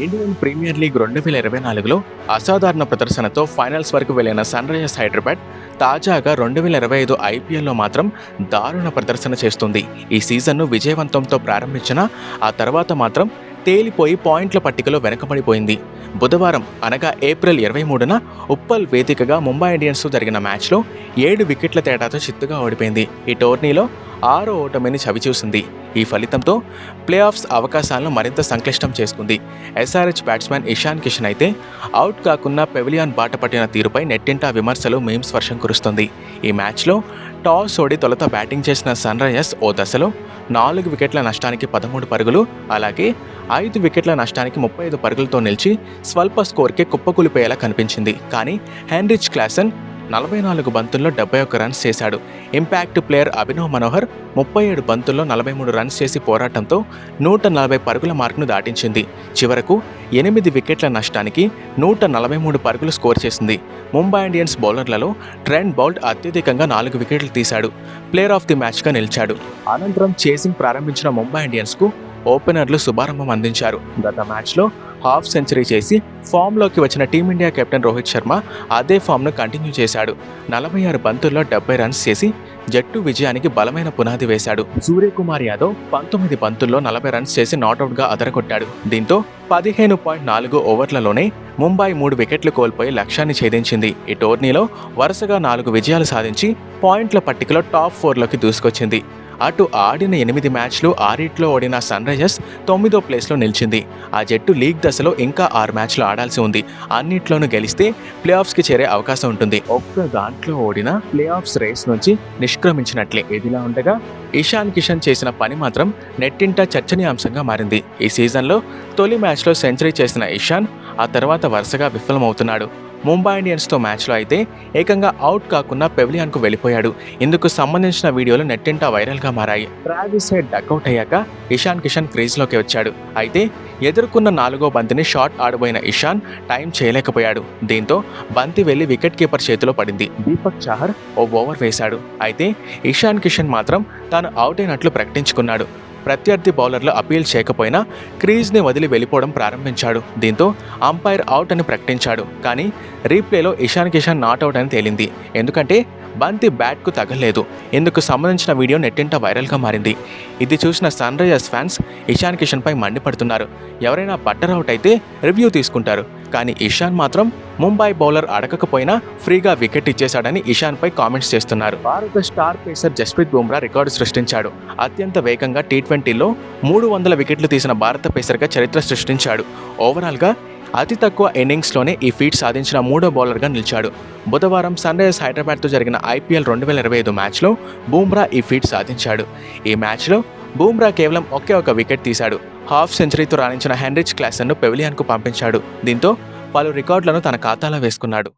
Indian premier league 2024లో అసాధారణ ప్రదర్శనతో finals వరకు వెళ్లిన సన్ రైజర్స్ హైదరాబాద్ తాజాగా 2025 ఐపీఎల్లో మాత్రం దారుణ ప్రదర్శన చేస్తుంది. ఈ సీజన్ను విజయవంతంతో ప్రారంభించిన ఆ తర్వాత మాత్రం తేలిపోయి పాయింట్ల పట్టికలో వెనకబడిపోయింది. బుధవారం అనగా ఏప్రిల్ 23న ఉప్పల్ వేదికగా ముంబై ఇండియన్స్తో జరిగిన మ్యాచ్లో 7 వికెట్ల తేడాతో చిత్తుగా ఓడిపోయింది. ఈ టోర్నీలో 6వ ఓటమిని చవిచూసింది. ఈ ఫలితంతో ప్లే ఆఫ్స్ అవకాశాలను మరింత సంక్లిష్టం చేసుకుంది. ఎస్ఆర్హెచ్ బ్యాట్స్మెన్ ఇషాన్ కిషన్ అయితే అవుట్ కాకుండా పెవిలియన్ బాట పట్టిన తీరుపై నెట్టింటా విమర్శలు, మీమ్స్ వర్షం కురుస్తుంది. ఈ మ్యాచ్లో టాస్ ఓడి తొలుత బ్యాటింగ్ చేసిన సన్ రైజర్స్ ఓ దశలో 4 వికెట్ల నష్టానికి 13 పరుగులు, అలాగే 5 వికెట్ల నష్టానికి 35 పరుగులతో నిలిచి స్వల్ప స్కోర్కే కుప్పకూలిపోయేలా కనిపించింది. కానీ హెన్రిచ్ క్లాసెన్ 44 బంతుల్లో 71 రన్స్ చేశాడు. ఇంపాక్ట్ ప్లేయర్ అభినవ్ మనోహర్ 37 బంతుల్లో 43 రన్స్ చేసి పోరాటంతో 140 పరుగుల మార్కును దాటించింది. చివరకు 8 వికెట్ల నష్టానికి 143 పరుగులు స్కోర్ చేసింది. ముంబై ఇండియన్స్ బౌలర్లలో ట్రెంట్ బౌల్ట్ అత్యధికంగా 4 వికెట్లు తీశాడు. ప్లేయర్ ఆఫ్ ది మ్యాచ్గా నిలిచాడు. అనంతరం చేసింగ్ ప్రారంభించిన ముంబై ఇండియన్స్కు ఓపెనర్లు శుభారంభం అందించారు. గత మ్యాచ్లో హాఫ్ సెంచరీ చేసి ఫామ్లోకి వచ్చిన టీమిండియా కెప్టెన్ రోహిత్ శర్మ అదే ఫామ్ను కంటిన్యూ చేశాడు. 46 బంతుల్లో 70 రన్స్ చేసి జట్టు విజయానికి బలమైన పునాది వేశాడు. సూర్యకుమార్ యాదవ్ 19 బంతుల్లో 40 రన్స్ చేసి నాటౌట్గా అదరగొట్టాడు. దీంతో 15.4 ఓవర్లలోనే ముంబై 3 వికెట్లు కోల్పోయి లక్ష్యాన్ని ఛేదించింది. ఈ టోర్నీలో వరుసగా 4 విజయాలు సాధించి పాయింట్ల పట్టికలో టాప్ 4లోకి దూసుకొచ్చింది. అటు ఆడిన 8 మ్యాచ్లు 6 ఓడిన సన్ రైజర్స్ 9వ ప్లేస్లో నిలిచింది. ఆ జట్టు లీగ్ దశలో ఇంకా 6 మ్యాచ్లు ఆడాల్సి ఉంది. అన్నిట్లోనూ గెలిస్తే ప్లే ఆఫ్స్కి చేరే అవకాశం ఉంటుంది. ఒక్క దాంట్లో ఓడిన ప్లే ఆఫ్స్ రేస్ నుంచి నిష్క్రమించినట్లే. ఇదిలా ఉండగా ఇషాన్ కిషన్ చేసిన పని మాత్రం నెట్టింట చర్చనీయాంశంగా మారింది. ఈ సీజన్లో తొలి మ్యాచ్లో సెంచరీ చేసిన ఇషాన్ ఆ తర్వాత వరుసగా విఫలమవుతున్నాడు. ముంబై ఇండియన్స్తో మ్యాచ్లో అయితే ఏకంగా అవుట్ కాకుండా పెవిలియన్కు వెళ్ళిపోయాడు. ఇందుకు సంబంధించిన వీడియోలు నెట్టింటా వైరల్గా మారాయి. ట్రావిస్ హెడ్ డకౌట్ అయ్యాక ఇషాన్ కిషన్ క్రీజ్లోకి వచ్చాడు. అయితే ఎదుర్కొన్న 4వ బంతిని షాట్ ఆడబోయిన ఇషాన్ టైం చేయలేకపోయాడు. దీంతో బంతి వెళ్లి వికెట్ కీపర్ చేతిలో పడింది. దీపక్ చాహర్ ఓ ఓవర్ వేశాడు. అయితే ఇషాన్ కిషన్ మాత్రం తాను అవుట్ అయినట్లు ప్రకటించుకున్నాడు. ప్రత్యర్థి బౌలర్లు అపీల్ చేయకపోయినా క్రీజ్ని వదిలి వెళ్ళిపోవడం ప్రారంభించాడు. దీంతో అంపైర్ అవుట్ అని ప్రకటించాడు. కానీ రీప్లేలో ఇషాన్ కిషన్ నాట్అవుట్ అని తేలింది. ఎందుకంటే బంతి బ్యాట్కు తగలేదు. ఇందుకు సంబంధించిన వీడియో నెట్టింట వైరల్గా మారింది. ఇది చూసిన సన్ రైజర్స్ ఫ్యాన్స్ ఇషాన్ కిషన్పై మండిపడుతున్నారు. ఎవరైనా బట్టర్ అవుట్ అయితే రివ్యూ తీసుకుంటారు, కానీ ఇషాన్ మాత్రం ముంబై బౌలర్ అడగకపోయినా ఫ్రీగా వికెట్ ఇచ్చేశాడని ఇషాన్పై కామెంట్స్ చేస్తున్నారు. భారత star pacer Jasprit Bumrah record సృష్టించాడు. అత్యంత వేగంగా టీ20లో 300 వికెట్లు తీసిన భారత పేసర్గా చరిత్ర సృష్టించాడు. ఓవరాల్గా అతి తక్కువ ఇన్నింగ్స్లోనే ఈ ఫీట్ సాధించిన 3వ బౌలర్గా నిలిచాడు. బుధవారం సన్ రైజర్స్ హైదరాబాద్తో జరిగిన ఐపీఎల్ 2025 మ్యాచ్లో బుమ్రా ఈ ఫీట్ సాధించాడు. ఈ మ్యాచ్లో బుమ్రా కేవలం ఒకే ఒక వికెట్ తీశాడు. హాఫ్ సెంచరీతో రాణించిన హెన్రిచ్ క్లాసెన్ను పెవిలియన్కు పంపించాడు. దీంతో పలు రికార్డులను తన ఖాతాలో వేసుకున్నాడు.